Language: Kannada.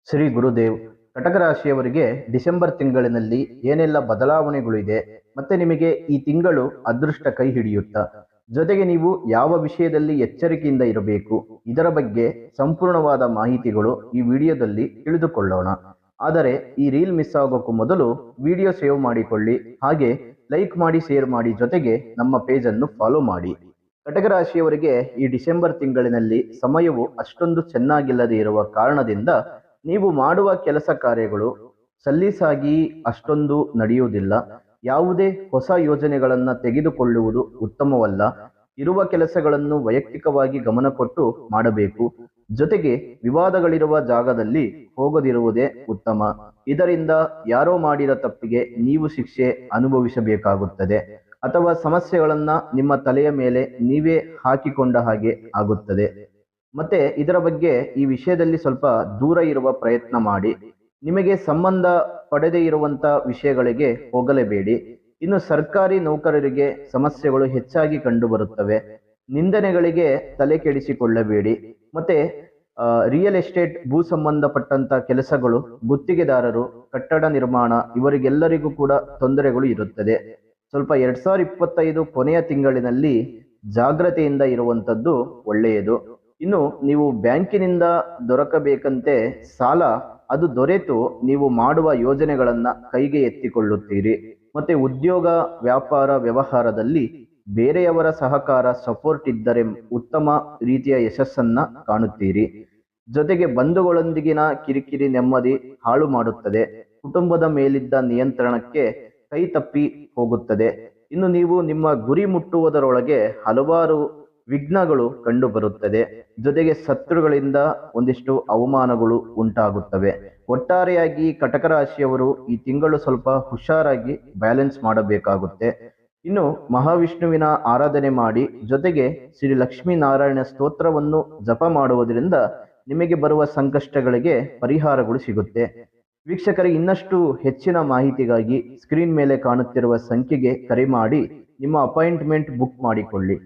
ಶ್ರೀ ಗುರುದೇವ್. ಕಟಕ ರಾಶಿಯವರಿಗೆ ಡಿಸೆಂಬರ್ ತಿಂಗಳಿನಲ್ಲಿ ಏನೆಲ್ಲ ಬದಲಾವಣೆಗಳು ಇದೆ, ಮತ್ತೆ ನಿಮಗೆ ಈ ತಿಂಗಳು ಅದೃಷ್ಟ ಕೈ ಹಿಡಿಯುತ್ತಾ, ಜೊತೆಗೆ ನೀವು ಯಾವ ವಿಷಯದಲ್ಲಿ ಎಚ್ಚರಿಕೆಯಿಂದ ಇರಬೇಕು, ಇದರ ಬಗ್ಗೆ ಸಂಪೂರ್ಣವಾದ ಮಾಹಿತಿಗಳು ಈ ವಿಡಿಯೋದಲ್ಲಿ ತಿಳಿದುಕೊಳ್ಳೋಣ. ಆದರೆ ಈ ರೀಲ್ ಮಿಸ್ ಆಗೋಕ್ಕೂ ಮೊದಲು ವಿಡಿಯೋ ಸೇವ್ ಮಾಡಿಕೊಳ್ಳಿ, ಹಾಗೆ ಲೈಕ್ ಮಾಡಿ, ಶೇರ್ ಮಾಡಿ, ಜೊತೆಗೆ ನಮ್ಮ ಪೇಜ್ ಅನ್ನು ಫಾಲೋ ಮಾಡಿ. ಕಟಕ ರಾಶಿಯವರಿಗೆ ಈ ಡಿಸೆಂಬರ್ ತಿಂಗಳಿನಲ್ಲಿ ಸಮಯವು ಅಷ್ಟೊಂದು ಚೆನ್ನಾಗಿಲ್ಲದೆ ಇರುವ ಕಾರಣದಿಂದ ನೀವು ಮಾಡುವ ಕೆಲಸ ಕಾರ್ಯಗಳು ಸಲೀಸಾಗಿ ಅಷ್ಟೊಂದು ನಡೆಯುವುದಿಲ್ಲ. ಯಾವುದೇ ಹೊಸ ಯೋಜನೆಗಳನ್ನು ತೆಗೆದುಕೊಳ್ಳುವುದು ಉತ್ತಮವಲ್ಲ. ಇರುವ ಕೆಲಸಗಳನ್ನು ವೈಯಕ್ತಿಕವಾಗಿ ಗಮನ ಕೊಟ್ಟು ಮಾಡಬೇಕು. ಜೊತೆಗೆ ವಿವಾದಗಳಿರುವ ಜಾಗದಲ್ಲಿ ಹೋಗದಿರುವುದೇ ಉತ್ತಮ. ಇದರಿಂದ ಯಾರೋ ಮಾಡಿದ ತಪ್ಪಿಗೆ ನೀವು ಶಿಕ್ಷೆ ಅನುಭವಿಸಬೇಕಾಗುತ್ತದೆ, ಅಥವಾ ಸಮಸ್ಯೆಗಳನ್ನ ನಿಮ್ಮ ತಲೆಯ ಮೇಲೆ ನೀವೇ ಹಾಕಿಕೊಂಡ ಹಾಗೆ ಆಗುತ್ತದೆ. ಮತ್ತೆ ಇದರ ಬಗ್ಗೆ ಈ ವಿಷಯದಲ್ಲಿ ಸ್ವಲ್ಪ ದೂರ ಇರುವ ಪ್ರಯತ್ನ ಮಾಡಿ. ನಿಮಗೆ ಸಂಬಂಧ ಪಡೆದೇ ಇರುವಂತ ವಿಷಯಗಳಿಗೆ ಹೋಗಲೇಬೇಡಿ. ಇನ್ನು ಸರ್ಕಾರಿ ನೌಕರರಿಗೆ ಸಮಸ್ಯೆಗಳು ಹೆಚ್ಚಾಗಿ ಕಂಡು ಬರುತ್ತವೆ. ನಿಂದನೆಗಳಿಗೆ ತಲೆ ಕೆಡಿಸಿಕೊಳ್ಳಬೇಡಿ. ಮತ್ತೆ ರಿಯಲ್ ಎಸ್ಟೇಟ್, ಭೂ ಸಂಬಂಧಪಟ್ಟಂತ ಕೆಲಸಗಳು, ಗುತ್ತಿಗೆದಾರರು, ಕಟ್ಟಡ ನಿರ್ಮಾಣ ಇವರಿಗೆಲ್ಲರಿಗೂ ಕೂಡ ತೊಂದರೆಗಳು ಇರುತ್ತದೆ. ಸ್ವಲ್ಪ 2025 ಕೊನೆಯ ತಿಂಗಳಿನಲ್ಲಿ ಜಾಗ್ರತೆಯಿಂದ ಇರುವಂತದ್ದು ಒಳ್ಳೆಯದು. ಇನ್ನು ನೀವು ಬ್ಯಾಂಕಿನಿಂದ ದೊರಕಬೇಕಂತೆ ಸಾಲ, ಅದು ದೊರೆತು ನೀವು ಮಾಡುವ ಯೋಜನೆಗಳನ್ನ ಕೈಗೆ ಎತ್ತಿಕೊಳ್ಳುತ್ತೀರಿ. ಮತ್ತೆ ಉದ್ಯೋಗ, ವ್ಯಾಪಾರ, ವ್ಯವಹಾರದಲ್ಲಿ ಬೇರೆಯವರ ಸಹಕಾರ, ಸಪೋರ್ಟ್ ಇದ್ದರೆ ಉತ್ತಮ ರೀತಿಯ ಯಶಸ್ಸನ್ನ ಕಾಣುತ್ತೀರಿ. ಜೊತೆಗೆ ಬಂಧುಗಳೊಂದಿಗಿನ ಕಿರಿಕಿರಿ ನೆಮ್ಮದಿ ಹಾಳು ಮಾಡುತ್ತದೆ. ಕುಟುಂಬದ ಮೇಲಿದ್ದ ನಿಯಂತ್ರಣಕ್ಕೆ ಕೈ ತಪ್ಪಿ ಹೋಗುತ್ತದೆ. ಇನ್ನು ನೀವು ನಿಮ್ಮ ಗುರಿ ಮುಟ್ಟುವುದರೊಳಗೆ ಹಲವಾರು ವಿಘ್ನಗಳು ಕಂಡು ಬರುತ್ತದೆ. ಜೊತೆಗೆ ಶತ್ರುಗಳಿಂದ ಒಂದಿಷ್ಟು ಅವಮಾನಗಳು ಉಂಟಾಗುತ್ತವೆ. ಒಟ್ಟಾರೆಯಾಗಿ ಕಟಕ ರಾಶಿಯವರು ಈ ತಿಂಗಳು ಸ್ವಲ್ಪ ಹುಷಾರಾಗಿ ಬ್ಯಾಲೆನ್ಸ್ ಮಾಡಬೇಕಾಗುತ್ತೆ. ಇನ್ನು ಮಹಾವಿಷ್ಣುವಿನ ಆರಾಧನೆ ಮಾಡಿ, ಜೊತೆಗೆ ಶ್ರೀ ಲಕ್ಷ್ಮೀನಾರಾಯಣ ಸ್ತೋತ್ರವನ್ನು ಜಪ ಮಾಡುವುದರಿಂದ ನಿಮಗೆ ಬರುವ ಸಂಕಷ್ಟಗಳಿಗೆ ಪರಿಹಾರಗಳು ಸಿಗುತ್ತೆ. ವೀಕ್ಷಕರೇ, ಇನ್ನಷ್ಟು ಹೆಚ್ಚಿನ ಮಾಹಿತಿಗಾಗಿ ಸ್ಕ್ರೀನ್ ಮೇಲೆ ಕಾಣುತ್ತಿರುವ ಸಂಖ್ಯೆಗೆ ಕರೆ ಮಾಡಿ ನಿಮ್ಮ ಅಪಾಯಿಂಟ್ಮೆಂಟ್ ಬುಕ್ ಮಾಡಿಕೊಳ್ಳಿ.